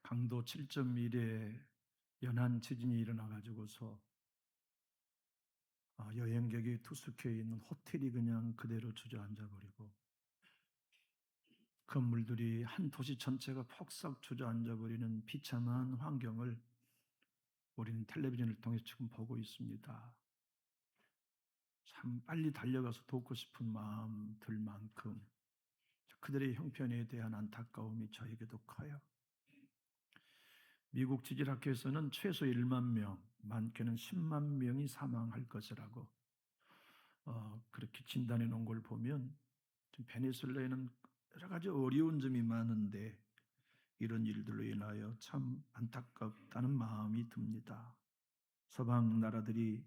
강도 7.1의 연한 지진이 일어나 가지고서 여행객이 투숙해 있는 호텔이 그냥 그대로 주저앉아 버리고 건물들이 한 도시 전체가 폭삭 주저앉아 버리는 비참한 환경을 우리는 텔레비전을 통해 지금 보고 있습니다. 참 빨리 달려가서 돕고 싶은 마음 들 만큼 그들의 형편에 대한 안타까움이 저에게도 커요. 미국 지질학회에서는 최소 1만 명, 많게는 10만 명이 사망할 것이라고 그렇게 진단해 놓은 걸 보면 지금 베네수엘라에는 여러 가지 어려운 점이 많은데 이런 일들로 인하여 참 안타깝다는 마음이 듭니다. 서방 나라들이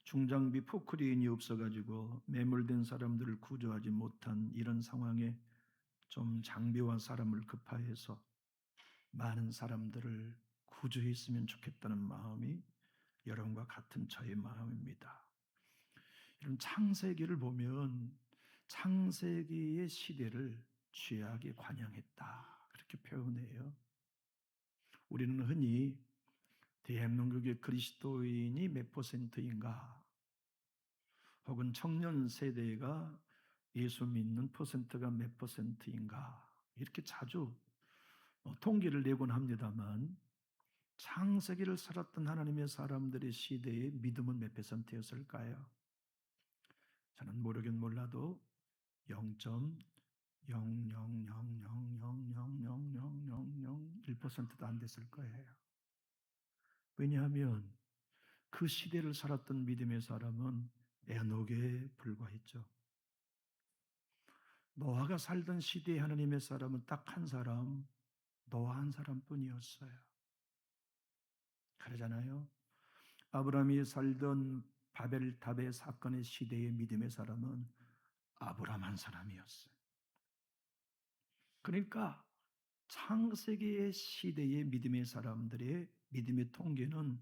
중장비 포크레인이 없어가지고 매몰된 사람들을 구조하지 못한 이런 상황에 좀 장비와 사람을 급파해서 많은 사람들을 구조했으면 좋겠다는 마음이 여러분과 같은 저의 마음입니다. 이런 창세기를 보면 창세기의 시대를 죄악이 관영했다 그렇게 표현해요. 우리는 흔히 대한민국의 그리스도인이 몇 퍼센트인가 혹은 청년 세대가 예수 믿는 퍼센트가 몇 퍼센트인가 이렇게 자주 통계를 내곤 합니다만 창세기를 살았던 하나님의 사람들의 시대의 믿음은 몇 퍼센트였을까요? 저는 모르긴 몰라도 0.00000000001%도 안 됐을 거예요. 왜냐하면 그 시대를 살았던 믿음의 사람은 에녹에 불과했죠. 노아가 살던 시대의 하나님의 사람은 딱 한 사람, 노아 한 사람뿐이었어요. 그러잖아요. 아브라함이 살던 바벨탑의 사건의 시대의 믿음의 사람은 아브라함 한 사람이었어요. 그러니까 창세기의 시대의 믿음의 사람들의 믿음의 통계는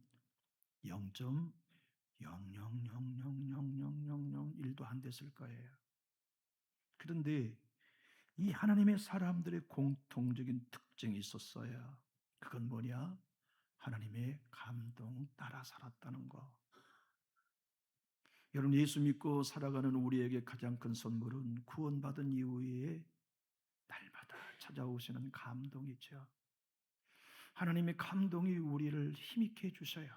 0.000000001도 안 됐을 거예요. 그런데 이 하나님의 사람들의 공통적인 특징이 있었어요. 그건 뭐냐? 하나님의 감동 따라 살았다는 거. 여러분, 예수 믿고 살아가는 우리에게 가장 큰 선물은 구원받은 이후에 날마다 찾아오시는 감동이죠. 하나님의 감동이 우리를 힘있게 해주셔요.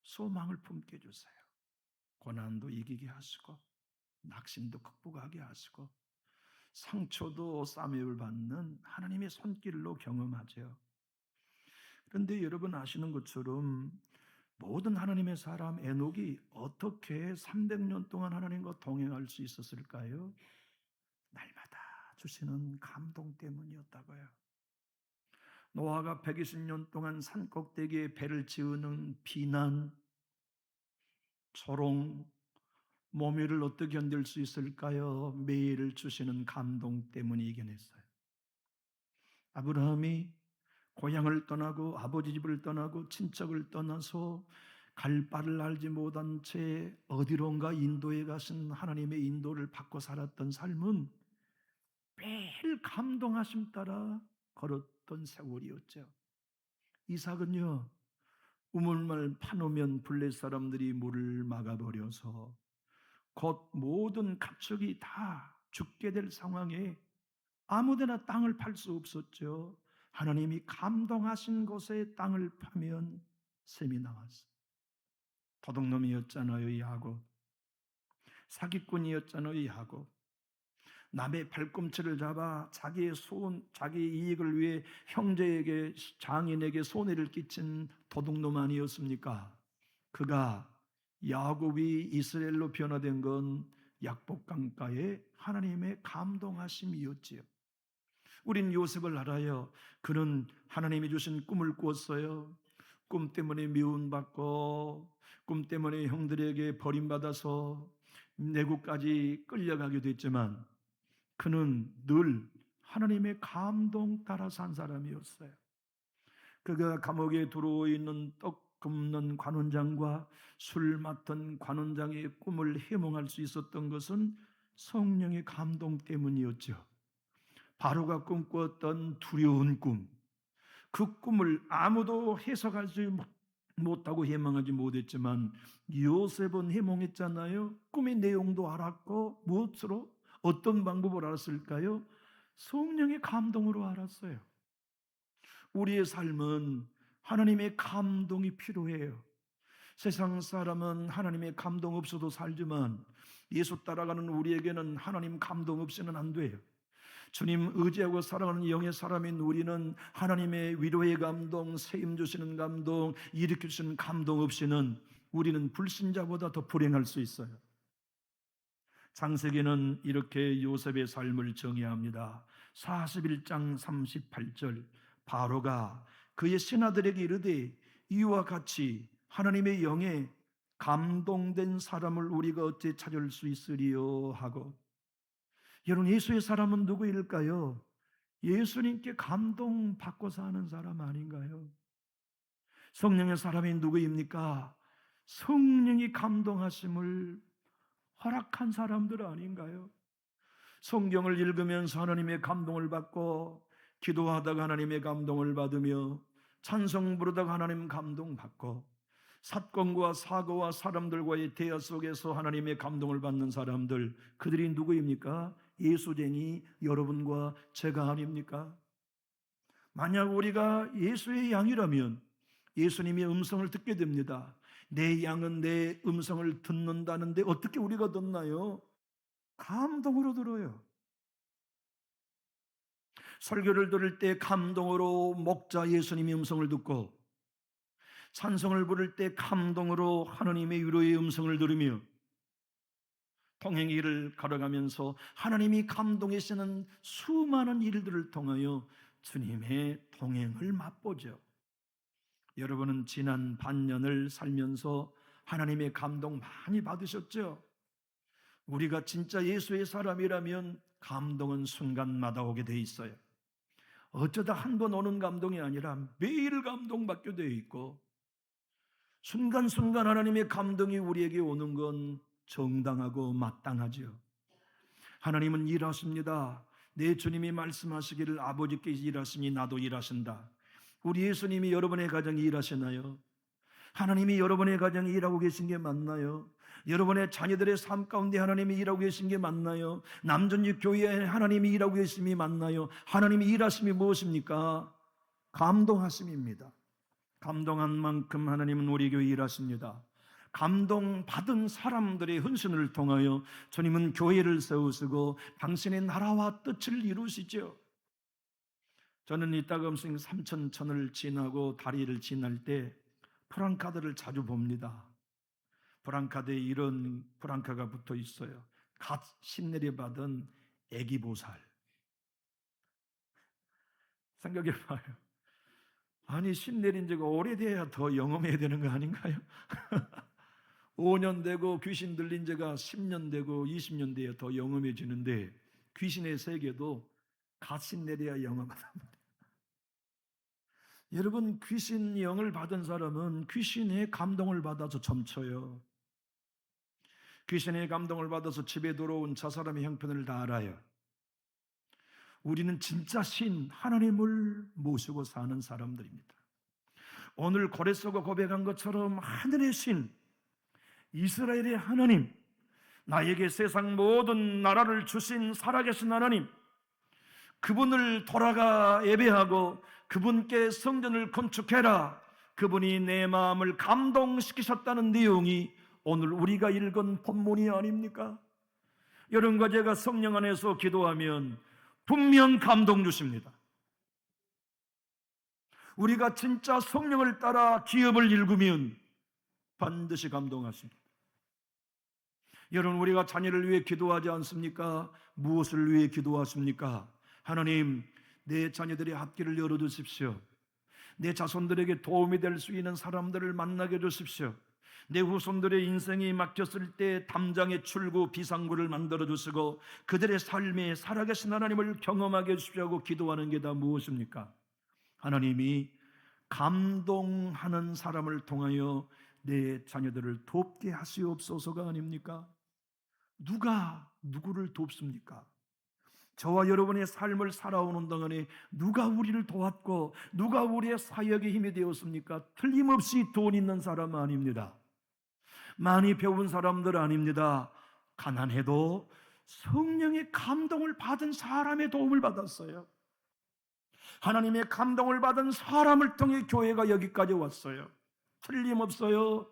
소망을 품게 해주세요. 고난도 이기게 하시고 낙심도 극복하게 하시고 상처도 싸매을 받는 하나님의 손길로 경험하죠. 그런데 여러분 아시는 것처럼 모든 하나님의 사람 에녹이 어떻게 300년 동안 하나님과 동행할 수 있었을까요? 날마다 주시는 감동 때문이었다고요. 노아가 120년 동안 산 꼭대기에 배를 지으는 비난, 조롱, 모멸을 어떻게 견딜 수 있을까요? 매일 주시는 감동 때문에 이겨냈어요. 아브라함이 고향을 떠나고 아버지 집을 떠나고 친척을 떠나서 갈 바를 알지 못한 채 어디론가 인도에 가신 하나님의 인도를 받고 살았던 삶은 매일 감동하심 따라 걸었던 세월이었죠. 이삭은요, 우물만 파놓으면 블레 사람들이 물을 막아버려서 곧 모든 가축이 다 죽게 될 상황에 아무데나 땅을 팔 수 없었죠. 하나님이 감동하신 곳에 땅을 파면 샘이 나왔어요. 도둑놈이었잖아요, 야곱. 사기꾼이었잖아요, 야곱. 남의 발꿈치를 잡아 자기의 이익을 위해 형제에게, 장인에게 손해를 끼친 도둑놈 아니었습니까? 그가 야곱이 이스라엘로 변화된 건 약복강가의 하나님의 감동하심이었지요. 우린 요셉을 알아요. 그는 하나님이 주신 꿈을 꾸었어요. 꿈 때문에 미움받고 꿈 때문에 형들에게 버림받아서 내국까지 끌려가게 됐지만 그는 늘 하나님의 감동 따라 산 사람이었어요. 그가 감옥에 들어있는 떡 굽는 관원장과 술 맡은 관원장의 꿈을 해몽할 수 있었던 것은 성령의 감동 때문이었죠. 바로가 꿈꾸었던 두려운 꿈, 그 꿈을 아무도 해석하지 못하고 해몽하지 못했지만 요셉은 해몽했잖아요. 꿈의 내용도 알았고 무엇으로 어떤 방법으로 알았을까요? 성령의 감동으로 알았어요. 우리의 삶은 하나님의 감동이 필요해요. 세상 사람은 하나님의 감동 없어도 살지만 예수 따라가는 우리에게는 하나님 감동 없이는 안 돼요. 주님 의지하고 살아가는 영의 사람인 우리는 하나님의 위로의 감동, 세임 주시는 감동, 일으켜 주시는 감동 없이는 우리는 불신자보다 더 불행할 수 있어요. 창세기는 이렇게 요셉의 삶을 정의합니다. 41장 38절, 바로가 그의 신하들에게 이르되 이와 같이 하나님의 영에 감동된 사람을 우리가 어찌 찾을 수 있으리요 하고. 여러분, 예수의 사람은 누구일까요? 예수님께 감동받고 사는 사람 아닌가요? 성령의 사람이 누구입니까? 성령이 감동하심을 허락한 사람들 아닌가요? 성경을 읽으면서 하나님의 감동을 받고, 기도하다가 하나님의 감동을 받으며, 찬송 부르다가 하나님 감동받고, 사건과 사고와 사람들과의 대화 속에서 하나님의 감동을 받는 사람들, 그들이 누구입니까? 예수쟁이 여러분과 제가 아닙니까? 만약 우리가 예수의 양이라면 예수님의 음성을 듣게 됩니다. 내 양은 내 음성을 듣는다는데 어떻게 우리가 듣나요? 감동으로 들어요. 설교를 들을 때 감동으로 목자 예수님의 음성을 듣고, 찬송을 부를 때 감동으로 하나님의 위로의 음성을 들으며, 통행길을 걸어가면서 하나님이 감동하시는 수많은 일들을 통하여 주님의 동행을 맛보죠. 여러분은 지난 반년을 살면서 하나님의 감동 많이 받으셨죠? 우리가 진짜 예수의 사람이라면 감동은 순간마다 오게 돼 있어요. 어쩌다 한 번 오는 감동이 아니라 매일 감동받게 돼 있고, 순간순간 하나님의 감동이 우리에게 오는 건 정당하고 마땅하죠. 하나님은 일하십니다. 내 주님이 말씀하시기를 아버지께서 일하시니 나도 일하신다. 우리 예수님이 여러분의 가정에 일하시나요? 하나님이 여러분의 가정에 일하고 계신 게 맞나요? 여러분의 자녀들의 삶 가운데 하나님이 일하고 계신 게 맞나요? 남전육 교회에 하나님이 일하고 계심이 맞나요? 하나님이 일하심이 무엇입니까? 감동하심입니다. 감동한 만큼 하나님은 우리 교회에 일하십니다. 감동받은 사람들의 헌신을 통하여 주님은 교회를 세우시고 당신의 나라와 뜻을 이루시죠. 저는 이 따금승 삼천천을 지나고 다리를 지날 때 프랑카드를 자주 봅니다. 프랑카드에 이런 프랑카가 붙어 있어요. 갓 신내려 받은 애기보살. 생각해봐요. 아니, 신내린 지가 오래돼야 더 영험해야 되는 거 아닌가요? 5년 되고 귀신 들린 지가 10년 되고 20년 돼야 더 영험해지는데, 귀신의 세계도 갓 신내려야 영험하단 말이에요. 여러분, 귀신 영을 받은 사람은 귀신의 감동을 받아서 점쳐요. 귀신의 감동을 받아서 집에 들어온 저 사람의 형편을 다 알아요. 우리는 진짜 신 하나님을 모시고 사는 사람들입니다. 오늘 고레스가 고백한 것처럼 하늘의 신 이스라엘의 하나님, 나에게 세상 모든 나라를 주신 살아계신 하나님, 그분을 돌아가 예배하고 그분께 성전을 건축해라, 그분이 내 마음을 감동시키셨다는 내용이 오늘 우리가 읽은 본문이 아닙니까? 여러분과 제가 성령 안에서 기도하면 분명 감동 주십니다. 우리가 진짜 성령을 따라 기업을 일구면 반드시 감동하십니다. 여러분, 우리가 자녀를 위해 기도하지 않습니까? 무엇을 위해 기도하십니까? 하나님, 내 자녀들의 앞길을 열어주십시오. 내 자손들에게 도움이 될 수 있는 사람들을 만나게 해주십시오. 내 후손들의 인생이 막혔을 때 담장의 출구, 비상구를 만들어주시고 그들의 삶에 살아계신 하나님을 경험하게 해주십시오 하고 기도하는 게 다 무엇입니까? 하나님이 감동하는 사람을 통하여 내 자녀들을 돕게 하시옵소서가 아닙니까? 누가 누구를 돕습니까? 저와 여러분의 삶을 살아오는 동안에 누가 우리를 도왔고 누가 우리의 사역에 힘이 되었습니까? 틀림없이 돈 있는 사람 아닙니다. 많이 배운 사람들 아닙니다. 가난해도 성령의 감동을 받은 사람의 도움을 받았어요. 하나님의 감동을 받은 사람을 통해 교회가 여기까지 왔어요. 틀림없어요.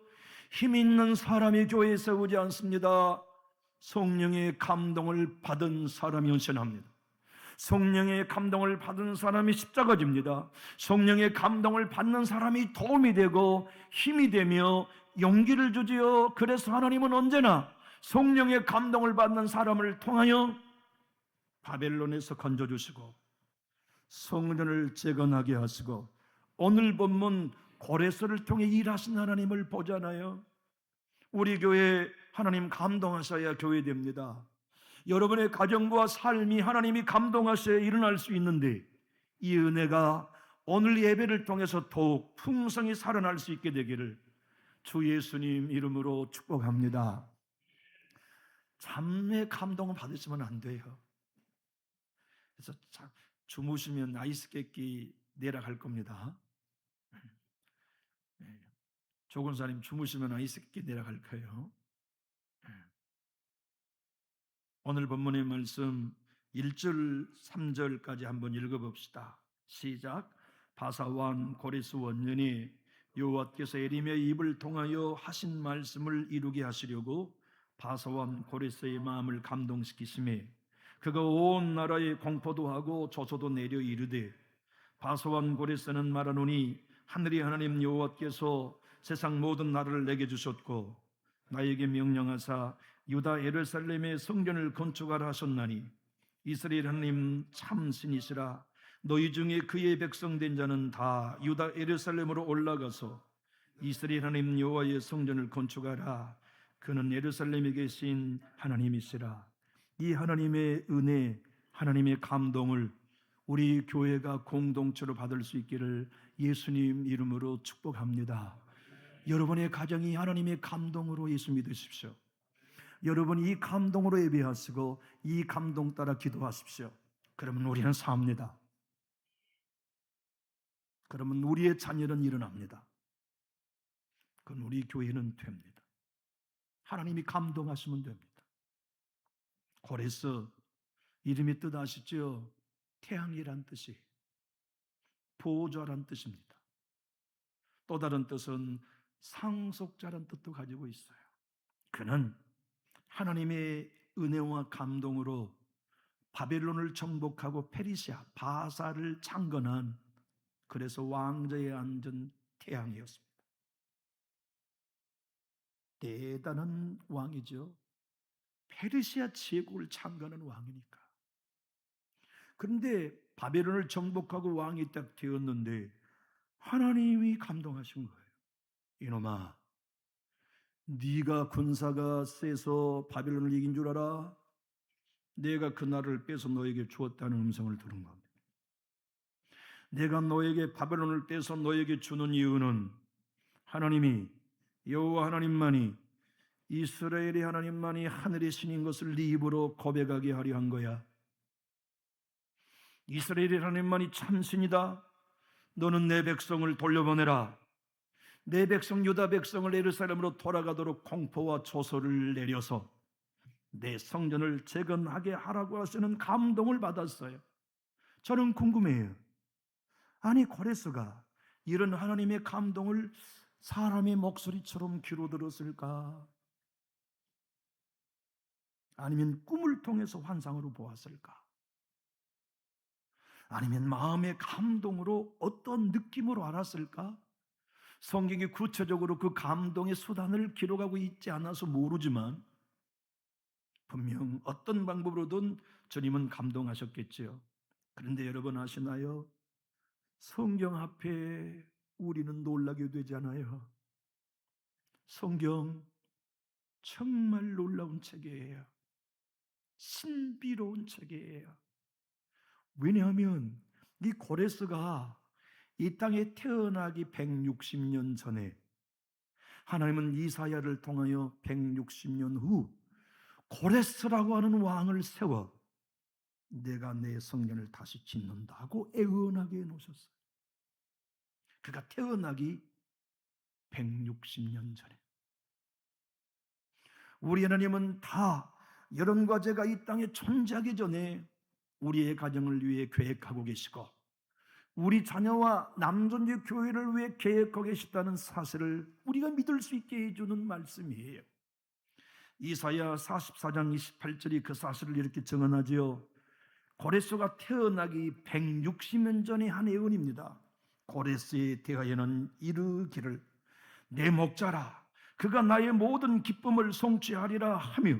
힘 있는 사람이 교회에 세우지 않습니다. 성령의 감동을 받은 사람이 헌신합니다. 성령의 감동을 받은 사람이 십자가 집니다. 성령의 감동을 받는 사람이 도움이 되고 힘이 되며 용기를 주지요. 그래서 하나님은 언제나 성령의 감동을 받는 사람을 통하여 바벨론에서 건져주시고 성전을 재건하게 하시고 오늘 본문 고레스를 통해 일하신 하나님을 보잖아요. 우리 교회 하나님 감동하셔야 교회 됩니다. 여러분의 가정과 삶이 하나님이 감동하셔야 일어날 수 있는데 이 은혜가 오늘 예배를 통해서 더욱 풍성히 살아날 수 있게 되기를 주 예수님 이름으로 축복합니다. 잠의 감동을 받으시면 안 돼요. 그래서 주무시면 아이스 깨끼 내려갈 겁니다. 조건사님 주무시면 아이스 깨끼 내려갈 거예요. 오늘 본문의 말씀 1절 3절까지 한번 읽어봅시다. 시작. 바사왕 고레스 원년이 여호와께서 에림의 입을 통하여 하신 말씀을 이루게 하시려고 바사왕 고레스의 마음을 감동시키시매 그가 온 나라에 공포도 하고 조소도 내려 이르되 바사왕 고레스는 말하노니 하늘의 하나님 여호와께서 세상 모든 나라를 내게 주셨고 나에게 명령하사 유다 예루살렘의 성전을 건축하라 하셨나니 이스라엘 하나님 참 신이시라. 너희 중에 그의 백성 된 자는 다 유다 예루살렘으로 올라가서 이스라엘 하나님 여호와의 성전을 건축하라. 그는 예루살렘에 계신 하나님이시라. 이 하나님의 은혜, 하나님의 감동을 우리 교회가 공동체로 받을 수 있기를 예수님 이름으로 축복합니다. 여러분의 가정이 하나님의 감동으로 예수 믿으십시오. 여러분이 이 감동으로 예배하시고 이 감동 따라 기도하십시오. 그러면 우리는 삽니다. 그러면 우리의 자녀는 일어납니다. 그럼 우리 교회는 됩니다. 하나님이 감동하시면 됩니다. 고레스 이름의 뜻 아시죠? 태양이란 뜻이 보호자란 뜻입니다. 또 다른 뜻은 상속자란 뜻도 가지고 있어요. 그는 하나님의 은혜와 감동으로 바벨론을 정복하고 페르시아, 바사를 창건한 그래서 왕좌에 앉은 태양이었습니다. 대단한 왕이죠. 페르시아 제국을 창건한 왕이니까. 그런데 바벨론을 정복하고 왕이 딱 되었는데 하나님이 감동하신 거예요. 이놈아, 네가 군사가 세서 바벨론을 이긴 줄 알아? 내가 그 나라를 빼서 너에게 주었다는 음성을 들은 겁니다. 내가 너에게 바벨론을 떼서 너에게 주는 이유는 하나님이 여호와 하나님만이 이스라엘의 하나님만이 하늘의 신인 것을 네 입으로 고백하게 하려 한 거야. 이스라엘의 하나님만이 참신이다. 너는 내 백성을 돌려보내라. 내 백성 유다 백성을 예루살렘으로 돌아가도록 공포와 조소를 내려서 내 성전을 재건하게 하라고 하시는 감동을 받았어요. 저는 궁금해요. 아니 고레스가 이런 하나님의 감동을 사람의 목소리처럼 귀로 들었을까? 아니면 꿈을 통해서 환상으로 보았을까? 아니면 마음의 감동으로 어떤 느낌으로 알았을까? 성경이 구체적으로 그 감동의 수단을 기록하고 있지 않아서 모르지만 분명 어떤 방법으로든 주님은 감동하셨겠지요. 그런데 여러분 아시나요? 성경 앞에 우리는 놀라게 되잖아요. 성경 정말 놀라운 책이에요. 신비로운 책이에요. 왜냐하면 이 고레스가 이 땅에 태어나기 160년 전에 하나님은 이사야를 통하여 160년 후 고레스라고 하는 왕을 세워 내가 내 성전을 다시 짓는다고 애언하게 해놓으셨어요. 그가 태어나기 160년 전에. 우리 하나님은 다 여러분과 제가 이 땅에 존재하기 전에 우리의 가정을 위해 계획하고 계시고 우리 자녀와 남존재 교회를 위해 계획하고 계시다는 사실을 우리가 믿을 수 있게 해주는 말씀이에요. 이사야 44장 28절이 그 사실을 이렇게 증언하지요. 고레스가 태어나기 160년 전에 한 예언입니다. 고레스에 대하여는 이르기를 내 목자라 그가 나의 모든 기쁨을 성취하리라 하며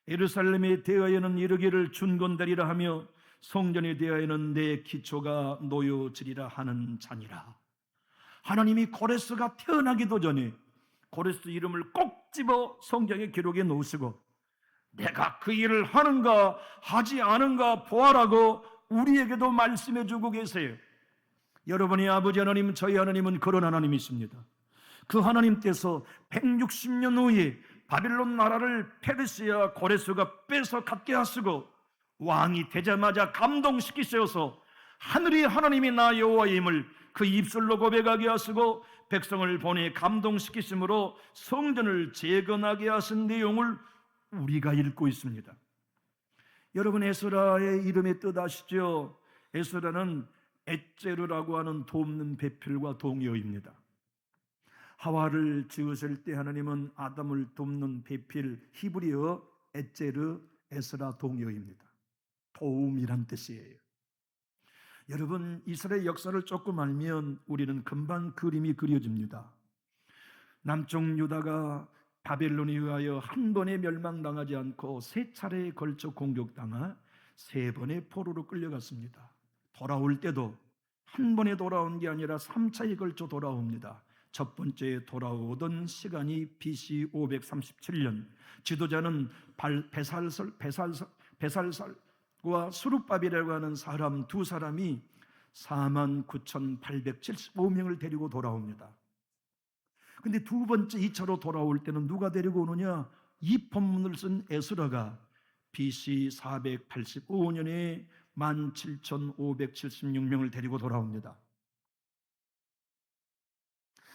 예루살렘에 대하여는 이르기를 준건되리라 하며 성전에 대하여는 내 기초가 놓여지리라 하는 자니라. 하나님이 고레스가 태어나기도 전에 고레스 이름을 꼭 집어 성경에 기록해 놓으시고 내가 그 일을 하는가 하지 않은가 보아라고 우리에게도 말씀해 주고 계세요. 여러분의 아버지 하나님, 저희 하나님은 그런 하나님이십니다. 그 하나님께서 160년 후에 바빌론 나라를 페르시아 고레스가 뺏어 갖게 하시고 왕이 되자마자 감동시키셔서 하늘이 하나님이 나 여호와의 힘을 그 입술로 고백하게 하시고 백성을 보내 감동시키심으로 성전을 재건하게 하신 내용을 우리가 읽고 있습니다. 여러분 에스라의 이름의 뜻 아시죠? 에스라는 엣제르라고 하는 돕는 배필과 동의어입니다. 하와를 지으실 때 하나님은 아담을 돕는 배필 히브리어 엣제르 에스라 동의어입니다. 도움이란 뜻이에요. 여러분 이스라엘 역사를 조금 알면 우리는 금방 그림이 그려집니다. 남쪽 유다가 바벨론에 의하여 한 번에 멸망당하지 않고 세 차례에 걸쳐 공격당하 세 번의 포로로 끌려갔습니다. 돌아올 때도 한 번에 돌아온 게 아니라 3차에 걸쳐 돌아옵니다. 첫 번째 돌아오던 시간이 BC 537년. 지도자는 베살살과 수룹바벨이라고 하는 사람 두 사람이 49,875명을 데리고 돌아옵니다. 근데 두 번째 2차로 돌아올 때는 누가 데리고 오느냐? 이 본문을 쓴 에스라가 BC 485년에 17,576명을 데리고 돌아옵니다.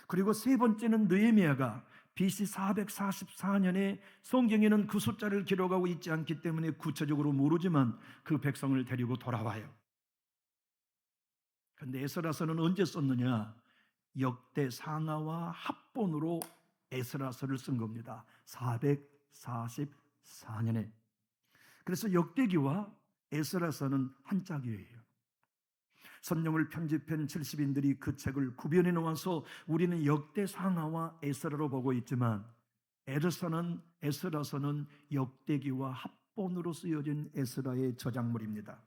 그리고 세 번째는 느헤미야가 BC 444년에 성경에는 그 숫자를 기록하고 있지 않기 때문에 구체적으로 모르지만 그 백성을 데리고 돌아와요. 그런데 에스라서는 언제 썼느냐? 역대 상하와 합본으로 에스라서를 쓴 겁니다. 444년에. 그래서 역대기와 에스라서는 한 짝이에요. 성경을 편집한 70인들이 그 책을 구별해 놓아서 우리는 역대 상하와 에스라로 보고 있지만 에스라서는 역대기와 합본으로 쓰여진 에스라의 저작물입니다.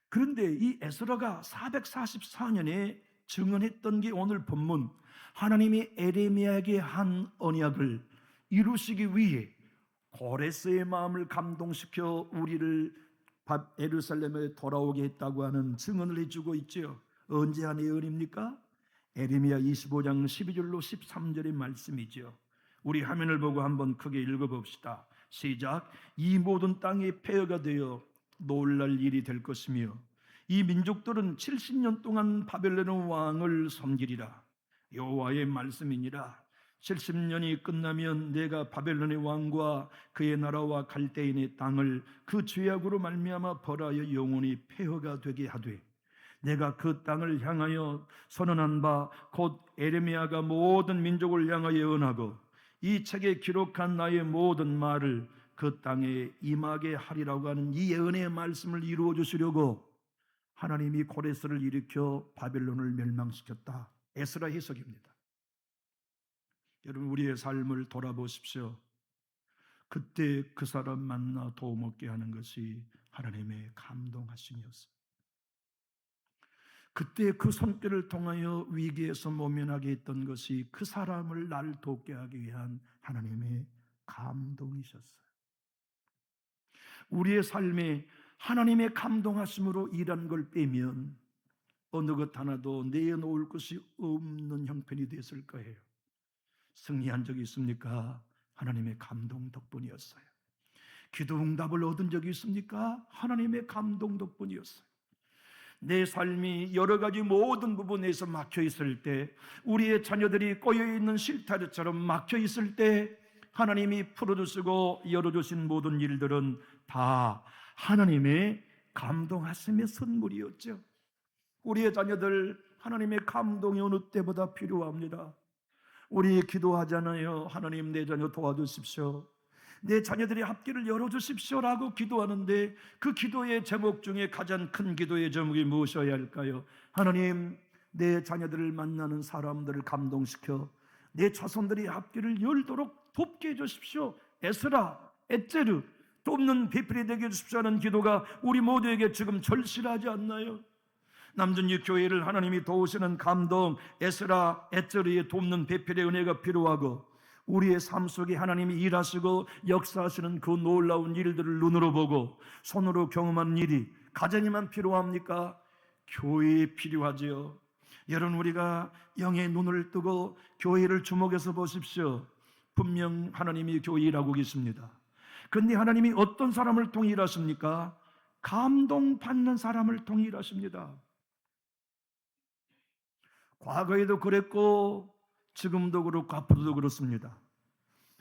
그런데 이 에스라가 444년에 증언했던 게 오늘 본문 하나님이 에레미야에게 한 언약을 이루시기 위해 고레스의 마음을 감동시켜 우리를 예루살렘에 돌아오게 했다고 하는 증언을 해주고 있죠. 언제 한 예언입니까? 에레미야 25장 12절로 13절의 말씀이죠. 우리 화면을 보고 한번 크게 읽어봅시다. 시작. 이 모든 땅이 폐허가 되어 놀랄 일이 될 것이며 이 민족들은 70년 동안 바벨론 왕을 섬기리라. 여호와의 말씀이니라. 70년이 끝나면 내가 바벨론의 왕과 그의 나라와 갈대인의 땅을 그 죄악으로 말미암아 벌하여 영원히 폐허가 되게 하되 내가 그 땅을 향하여 선언한 바 곧 에레미야가 모든 민족을 향하여 예언하고 이 책에 기록한 나의 모든 말을 그 땅에 임하게 하리라고 하는 이 예언의 말씀을 이루어 주시려고 하나님이 고레스를 일으켜 바벨론을 멸망시켰다. 에스라 해석입니다. 여러분 우리의 삶을 돌아보십시오. 그때 그 사람 만나 도움 얻게 하는 것이 하나님의 감동하심이었어요. 그때 그 손길을 통하여 위기에서 모면하게 했던 것이 그 사람을 날 돕게 하기 위한 하나님의 감동이셨어요. 우리의 삶에 하나님의 감동하심으로 일한 걸 빼면 어느 것 하나도 내어놓을 것이 없는 형편이 됐을 거예요. 승리한 적이 있습니까? 하나님의 감동 덕분이었어요. 기도 응답을 얻은 적이 있습니까? 하나님의 감동 덕분이었어요. 내 삶이 여러 가지 모든 부분에서 막혀 있을 때, 우리의 자녀들이 꼬여 있는 실타래처럼 막혀 있을 때 하나님이 풀어주시고 열어주신 모든 일들은 다 하나님의 감동하심의 선물이었죠. 우리의 자녀들, 하나님의 감동이 어느 때보다 필요합니다. 우리 기도하잖아요. 하나님, 내 자녀 도와주십시오, 내 자녀들의 앞길을 열어주십시오라고 기도하는데, 그 기도의 제목 중에 가장 큰 기도의 제목이 무엇이어야 할까요? 하나님, 내 자녀들을 만나는 사람들을 감동시켜 내 자손들이 앞길을 열도록 돕게 해주십시오. 에스라, 엣제르, 돕는 비필이 되게 해주십시오 하는 기도가 우리 모두에게 지금 절실하지 않나요? 남준이 교회를 하나님이 도우시는 감동, 에스라, 엣제르의 돕는 배필의 은혜가 필요하고, 우리의 삶 속에 하나님이 일하시고 역사하시는 그 놀라운 일들을 눈으로 보고 손으로 경험한 일이 가정에만 필요합니까? 교회에 필요하지요. 여러분, 우리가 영의 눈을 뜨고 교회를 주목해서 보십시오. 분명 하나님이 교회 일하고 계십니다. 그런데 하나님이 어떤 사람을 통해 일하십니까? 감동받는 사람을 통해 일하십니다. 과거에도 그랬고 지금도 그렇고 앞으로도 그렇습니다.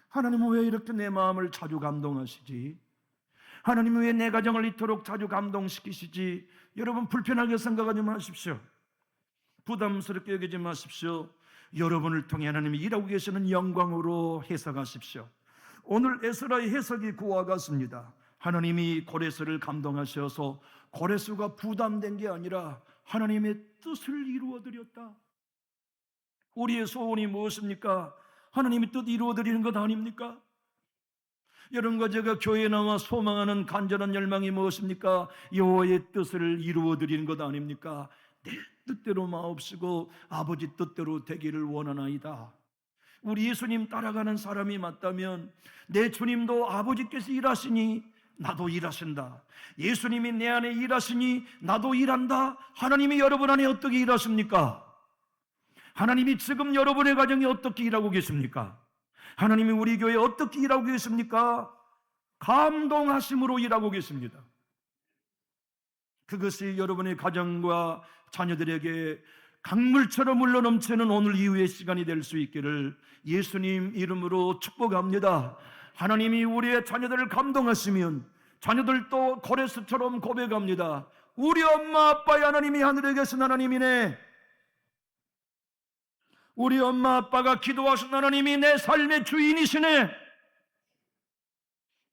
하나님은 왜 이렇게 내 마음을 자주 감동하시지? 하나님은 왜 내 가정을 이토록 자주 감동시키시지? 여러분, 불편하게 생각하지 마십시오. 부담스럽게 여기지 마십시오. 여러분을 통해 하나님이 일하고 계시는 영광으로 해석하십시오. 오늘 에스라의 해석이 그와 같습니다. 하나님이 고레스를 감동하셔서 고레스가 부담된 게 아니라 하나님의 뜻을 이루어드렸다. 우리의 소원이 무엇입니까? 하나님의 뜻 이루어드리는 것 아닙니까? 여러분과 제가 교회에 나와 소망하는 간절한 열망이 무엇입니까? 여호와의 뜻을 이루어드리는 것 아닙니까? 내 뜻대로 마옵시고 아버지 뜻대로 되기를 원하나이다. 우리 예수님 따라가는 사람이 맞다면 내 주님도 아버지께서 일하시니 나도 일하신다. 예수님이 내 안에 일하시니 나도 일한다. 하나님이 여러분 안에 어떻게 일하십니까? 하나님이 지금 여러분의 가정에 어떻게 일하고 계십니까? 하나님이 우리 교회에 어떻게 일하고 계십니까? 감동하심으로 일하고 계십니다. 그것이 여러분의 가정과 자녀들에게 강물처럼 흘러넘치는 오늘 이후의 시간이 될 수 있기를 예수님 이름으로 축복합니다. 하나님이 우리의 자녀들을 감동하시면 자녀들도 고레스처럼 고백합니다. 우리 엄마 아빠의 하나님이 하늘에 계신 하나님이네. 우리 엄마 아빠가 기도하신 하나님이 내 삶의 주인이시네.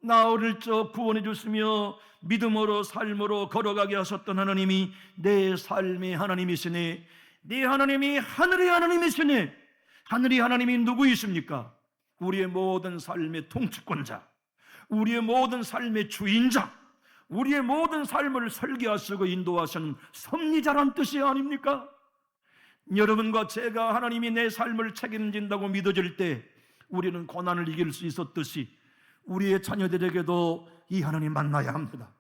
나 어릴 적 구원해 주시며 믿음으로 삶으로 걸어가게 하셨던 하나님이 내 삶의 하나님이시네. 네 하나님이 하늘의 하나님이시네. 하늘의 하나님이 누구이십니까? 우리의 모든 삶의 통치권자, 우리의 모든 삶의 주인자, 우리의 모든 삶을 설계하시고 인도하시는 섭리자란 뜻이 아닙니까? 여러분과 제가 하나님이 내 삶을 책임진다고 믿어질 때 우리는 고난을 이길 수 있었듯이 우리의 자녀들에게도 이 하나님 만나야 합니다.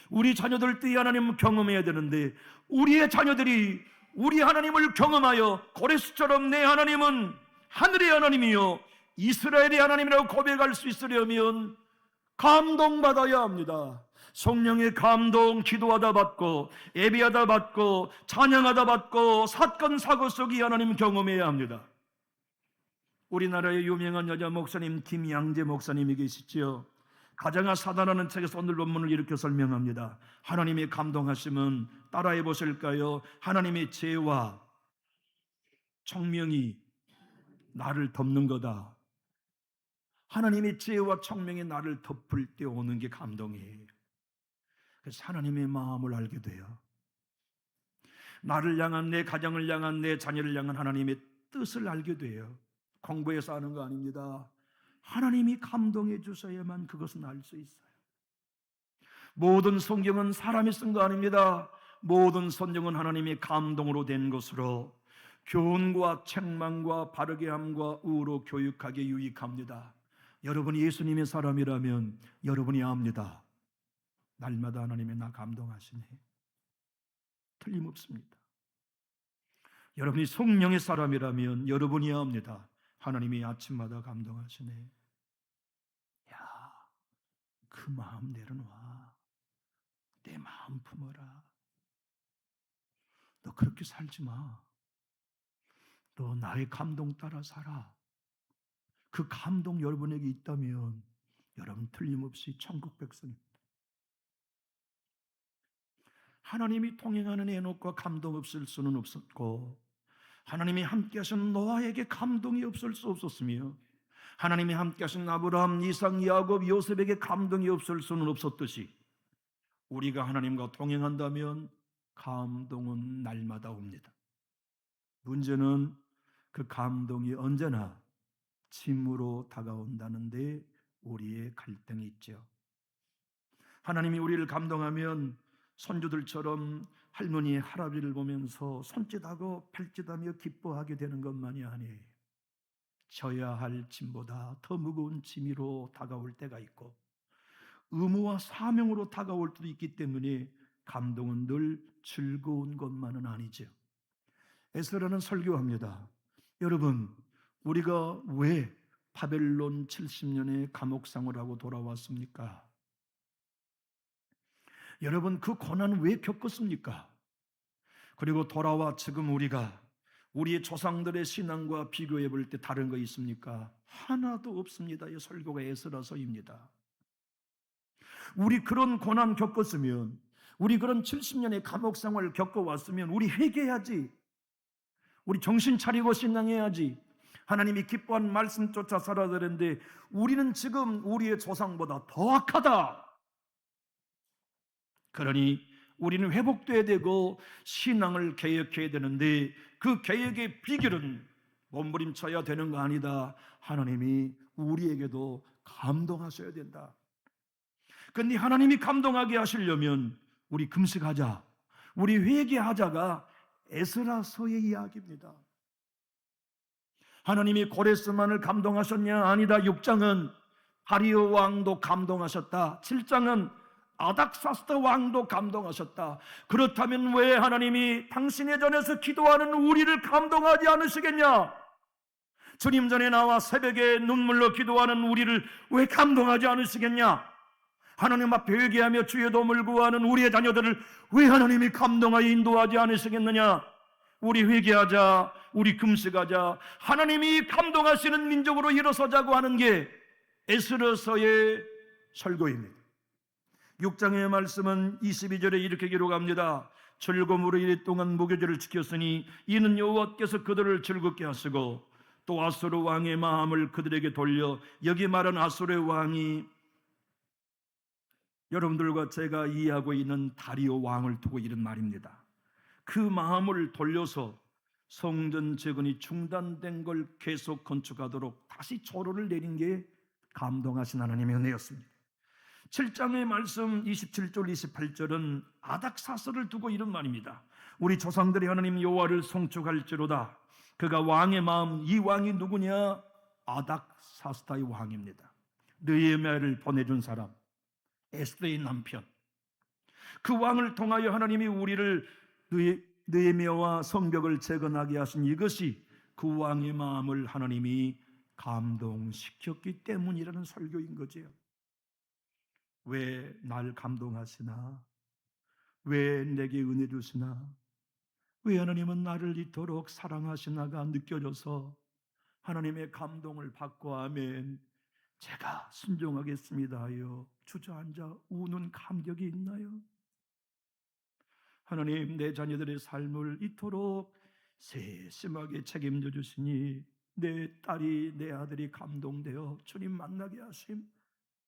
우리 자녀들도 이 하나님을 경험해야 되는데, 우리의 자녀들이 우리 하나님을 경험하여 고레스처럼 내 하나님은 하늘의 하나님이요 이스라엘의 하나님이라고 고백할 수 있으려면 감동받아야 합니다. 성령의 감동, 기도하다 받고 예배하다 받고 찬양하다 받고 사건 사고 속에 하나님 경험해야 합니다. 우리나라의 유명한 여자 목사님 김양재 목사님이 계시지요. 가정과 사단하는 책에서 오늘 본문을 이렇게 설명합니다. 하나님의 감동하심은 따라해 보실까요? 하나님의 죄와 청명이 나를 덮는 거다. 하나님의 죄와 청명이 나를 덮을 때 오는 게 감동이에요. 그래서 하나님의 마음을 알게 돼요. 나를 향한, 내 가정을 향한, 내 자녀를 향한 하나님의 뜻을 알게 돼요. 공부해서 아는 거 아닙니다. 하나님이 감동해 주셔야만 그것은 알 수 있어요. 모든 성경은 사람이 쓴 거 아닙니다. 모든 성경은 하나님의 감동으로 된 것으로 교훈과 책망과 바르게 함과 의로 교육하게 유익합니다. 여러분이 예수님의 사람이라면 여러분이 압니다. 날마다 하나님이 나 감동하시네. 틀림없습니다. 여러분이 성령의 사람이라면 여러분이 압니다. 하나님이 아침마다 감동하시네. 야, 그 그 마음 내려놔. 내 마음 품어라. 너 그렇게 살지 마. 너 나의 감동 따라 살아. 그 감동 여러분에게 있다면 여러분 틀림없이 천국 백성입니다. 하나님이 통행하는 에녹과 감동 없을 수는 없었고, 하나님이 함께 하신 노아에게 감동이 없을 수 없었으며, 하나님이 함께 하신 아브라함, 이삭, 야곱, 요셉에게 감동이 없을 수는 없었듯이 우리가 하나님과 동행한다면 감동은 날마다 옵니다. 문제는 그 감동이 언제나 짐으로 다가온다는 데 우리의 갈등이 있죠. 하나님이 우리를 감동하면 손주들처럼 할머니, 할아버지를 보면서 손짓하고 발짓하며 기뻐하게 되는 것만이 아니에요. 져야 할 짐보다 더 무거운 짐으로 다가올 때가 있고, 의무와 사명으로 다가올 때도 있기 때문에 감동은 늘 즐거운 것만은 아니죠. 에스라는 설교합니다. 여러분, 우리가 왜 바벨론 70년의 감옥 생활하고 돌아왔습니까? 여러분, 그 고난 왜 겪었습니까? 그리고 돌아와 지금 우리가 우리의 조상들의 신앙과 비교해 볼 때 다른 거 있습니까? 하나도 없습니다. 이 설교가 에스라서입니다. 우리 그런 고난 겪었으면, 우리 그런 70년의 감옥 생활을 겪어왔으면 우리 회개해야지. 우리 정신 차리고 신앙해야지. 하나님이 기뻐하는 말씀 쫓아 살아야 되는데 우리는 지금 우리의 조상보다 더 악하다. 그러니 우리는 회복돼야 되고 신앙을 개혁해야 되는데 그 개혁의 비결은 몸부림쳐야 되는 거 아니다. 하나님이 우리에게도 감동하셔야 된다. 그런데 하나님이 감동하게 하시려면 우리 금식하자, 우리 회개하자가 에스라서의 이야기입니다. 하나님이 고레스만을 감동하셨냐? 아니다. 6장은 다리오 왕도 감동하셨다. 7장은 아닥사스다 왕도 감동하셨다. 그렇다면 왜 하나님이 당신의 전에서 기도하는 우리를 감동하지 않으시겠냐? 주님 전에 나와 새벽에 눈물로 기도하는 우리를 왜 감동하지 않으시겠냐? 하나님 앞에 회개하며 주의 도움을 구하는 우리의 자녀들을 왜 하나님이 감동하여 인도하지 않으시겠느냐? 우리 회개하자, 우리 금식하자, 하나님이 감동하시는 민족으로 일어서자고 하는 게 에스라서의 설교입니다. 6장의 말씀은 22절에 이렇게 기록합니다. 즐거움으로 이랫동안 무교절을 지켰으니 이는 여호와께서 그들을 즐겁게 하시고 또 아수르 왕의 마음을 그들에게 돌려, 여기 말한 아수르 왕이 여러분들과 제가 이해하고 있는 다리오 왕을 두고 이런 말입니다. 그 마음을 돌려서 성전 재건이 중단된 걸 계속 건축하도록 다시 조로를 내린 게 감동하신 하나님의 은혜였습니다. 7장의 말씀 27절 28절은 아닥사스를 두고 이런 말입니다. 우리 조상들이 하나님 여호와를 송축할지로다. 그가 왕의 마음, 이 왕이 누구냐? 아닥사스다의 왕입니다. 느헤미야를 보내준 사람, 에스더의 남편. 그 왕을 통하여 하나님이 우리를 느헤미야와 성벽을 재건하게 하신 이것이 그 왕의 마음을 하나님이 감동시켰기 때문이라는 설교인 거지요. 왜 날 감동하시나? 왜 내게 은혜 주시나? 왜 하나님은 나를 이토록 사랑하시나가 느껴져서 하나님의 감동을 받고 아멘, 제가 순종하겠습니다 하여 주저앉아 우는 감격이 있나요? 하나님, 내 자녀들의 삶을 이토록 세심하게 책임져 주시니 내 딸이, 내 아들이 감동되어 주님 만나게 하심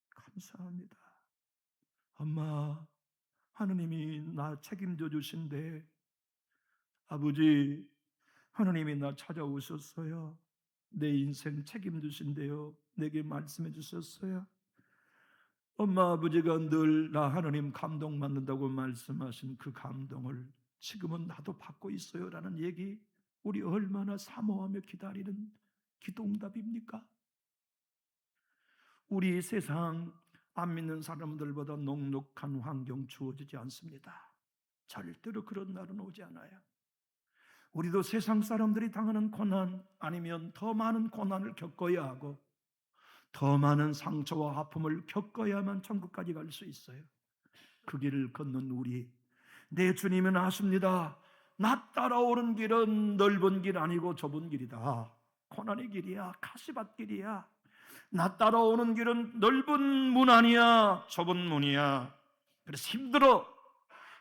감사합니다. 엄마, 하나님이 나 책임져 주신대. 아버지, 하나님이 나 찾아오셨어요. 내 인생 책임지신대요. 내게 말씀해 주셨어요. 엄마, 아버지가 늘 나 하나님 감동받는다고 말씀하신 그 감동을 지금은 나도 받고 있어요 라는 얘기, 우리 얼마나 사모하며 기다리는 기도응답입니까? 우리 세상 안 믿는 사람들보다 녹록한 환경 주어지지 않습니다. 절대로 그런 날은 오지 않아요. 우리도 세상 사람들이 당하는 고난 아니면 더 많은 고난을 겪어야 하고 더 많은 상처와 아픔을 겪어야만 천국까지 갈 수 있어요. 그 길을 걷는 우리, 내 주님은 아십니다. 나 따라오는 길은 넓은 길 아니고 좁은 길이다. 고난의 길이야, 가시밭 길이야. 나 따라오는 길은 넓은 문 아니야, 좁은 문이야. 그래서 힘들어.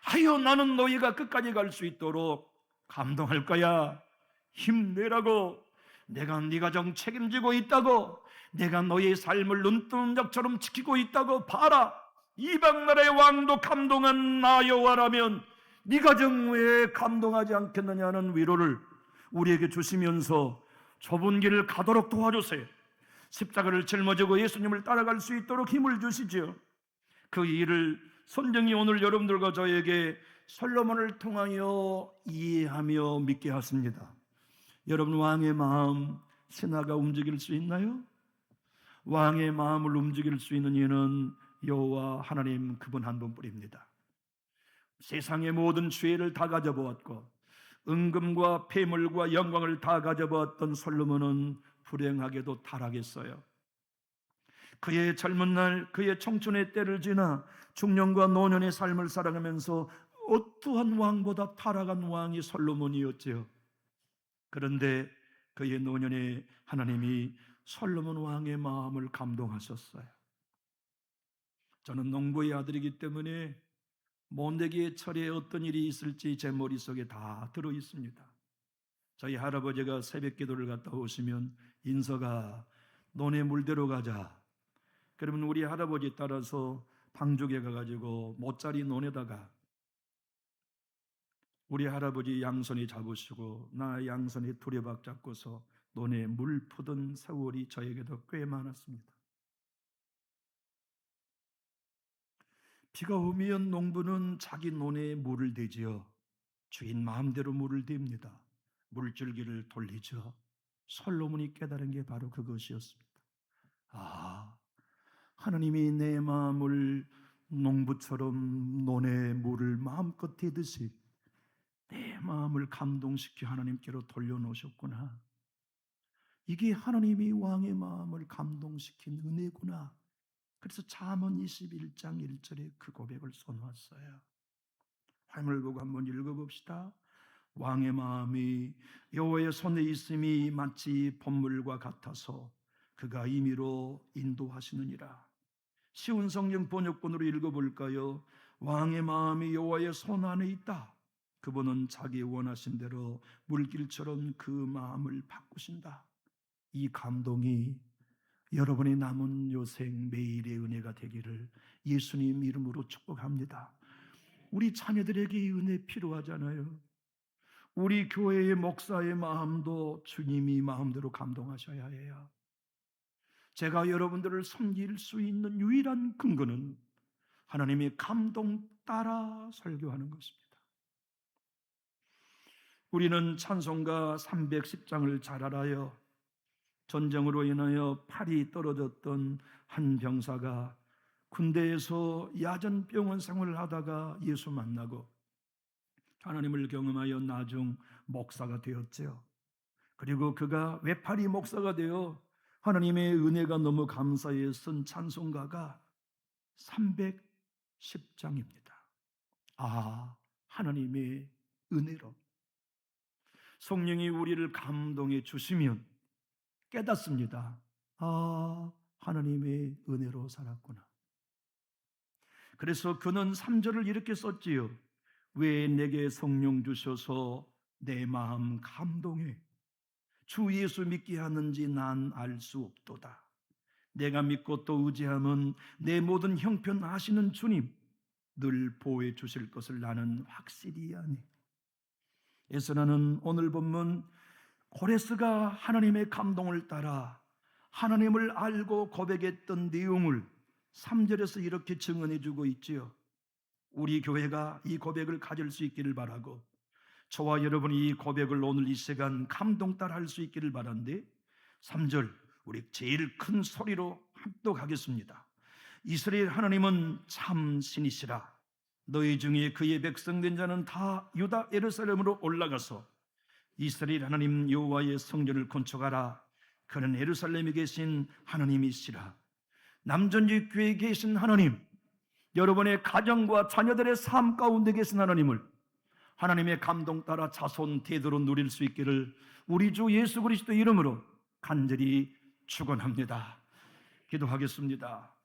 하여 나는 너희가 끝까지 갈 수 있도록 감동할 거야. 힘내라고. 내가 네 가정 책임지고 있다고. 내가 너의 삶을 눈뜨는 적처럼 지키고 있다고 봐라. 이방 나라의 왕도 감동한 나 여호와라면 네 가정 왜 감동하지 않겠느냐는 위로를 우리에게 주시면서 좁은 길을 가도록 도와주세요. 십자가를 짊어지고 예수님을 따라갈 수 있도록 힘을 주시지요. 그 일을 성경이 오늘 여러분들과 저에게 솔로몬을 통하여 이해하며 믿게 하십니다. 여러분, 왕의 마음 신하가 움직일 수 있나요? 왕의 마음을 움직일 수 있는 이는 여호와 하나님 그분 한 분뿐입니다. 세상의 모든 죄를 다 가져보았고 은금과 폐물과 영광을 다 가져보았던 솔로몬은 불행하게도 타락했어요. 그의 젊은 날, 그의 청춘의 때를 지나 중년과 노년의 삶을 살아가면서 어떠한 왕보다 타락한 왕이 솔로몬이었지요. 그런데 그의 노년에 하나님이 솔로몬 왕의 마음을 감동하셨어요. 저는 농부의 아들이기 때문에 모내기의 철에 어떤 일이 있을지 제 머릿속에 다 들어 있습니다. 저희 할아버지가 새벽 기도를 갔다 오시면 인서가 논에 물대로 가자. 그러면 우리 할아버지 따라서 방죽에 가가지고 모짜리 논에다가 우리 할아버지 양손에 잡으시고 나 양손에 두레박 잡고서 논에 물 푸던 세월이 저에게도 꽤 많았습니다. 비가 오면 농부는 자기 논에 물을 대지요. 주인 마음대로 물을 댑니다. 물줄기를 돌리죠. 솔로몬이 깨달은 게 바로 그것이었습니다. 아, 하나님이 내 마음을 농부처럼 논에 물을 마음껏 대듯이 내 마음을 감동시켜 하나님께로 돌려놓으셨구나. 이게 하나님이 왕의 마음을 감동시킨 은혜구나. 그래서 잠언 21장 1절에 그 고백을 써놨어요. 화면을 보고 한번 읽어봅시다. 왕의 마음이 여호와의 손에 있음이 마치 봇물과 같아서 그가 임의로 인도하시느니라. 쉬운 성경 번역본으로 읽어볼까요? 왕의 마음이 여호와의 손 안에 있다. 그분은 자기 원하신 대로 물길처럼 그 마음을 바꾸신다. 이 감동이 여러분의 남은 요생 매일의 은혜가 되기를 예수님 이름으로 축복합니다. 우리 자녀들에게 이 은혜 필요하잖아요. 우리 교회의 목사의 마음도 주님이 마음대로 감동하셔야 해요. 제가 여러분들을 섬길 수 있는 유일한 근거는 하나님의 감동 따라 설교하는 것입니다. 우리는 찬송가 310장을 잘 알아요. 전쟁으로 인하여 팔이 떨어졌던 한 병사가 군대에서 야전병원 생활을 하다가 예수 만나고 하나님을 경험하여 나중 목사가 되었죠. 그리고 그가 외팔이 목사가 되어 하나님의 은혜가 너무 감사해 쓴 찬송가가 310장입니다. 아, 하나님의 은혜로 성령이 우리를 감동해 주시면 깨닫습니다. 아, 하나님의 은혜로 살았구나. 그래서 그는 3절을 이렇게 썼지요. 왜 내게 성령 주셔서 내 마음 감동해 주 예수 믿게 하는지 난 알 수 없도다. 내가 믿고 또 의지함은 내 모든 형편 아시는 주님 늘 보호해 주실 것을 나는 확실히 아네. 에스라는 오늘 본문 고레스가 하나님의 감동을 따라 하나님을 알고 고백했던 내용을 3절에서 이렇게 증언해 주고 있지요. 우리 교회가 이 고백을 가질 수 있기를 바라고 저와 여러분이 이 고백을 오늘 이 시간 감동 따라 할 수 있기를 바란데 3절 우리 제일 큰 소리로 합독하겠습니다. 이스라엘 하나님은 참 신이시라. 너희 중에 그의 백성된 자는 다 유다 예루살렘으로 올라가서 이스라엘 하나님 여호와의 성전을 건축하라. 그는 예루살렘에 계신 하나님이시라. 남전지 교회에 계신 하나님, 여러분의 가정과 자녀들의 삶 가운데 계신 하나님을 하나님의 감동 따라 자손 대대로 누릴 수 있기를 우리 주 예수 그리스도 이름으로 간절히 축원합니다. 기도하겠습니다.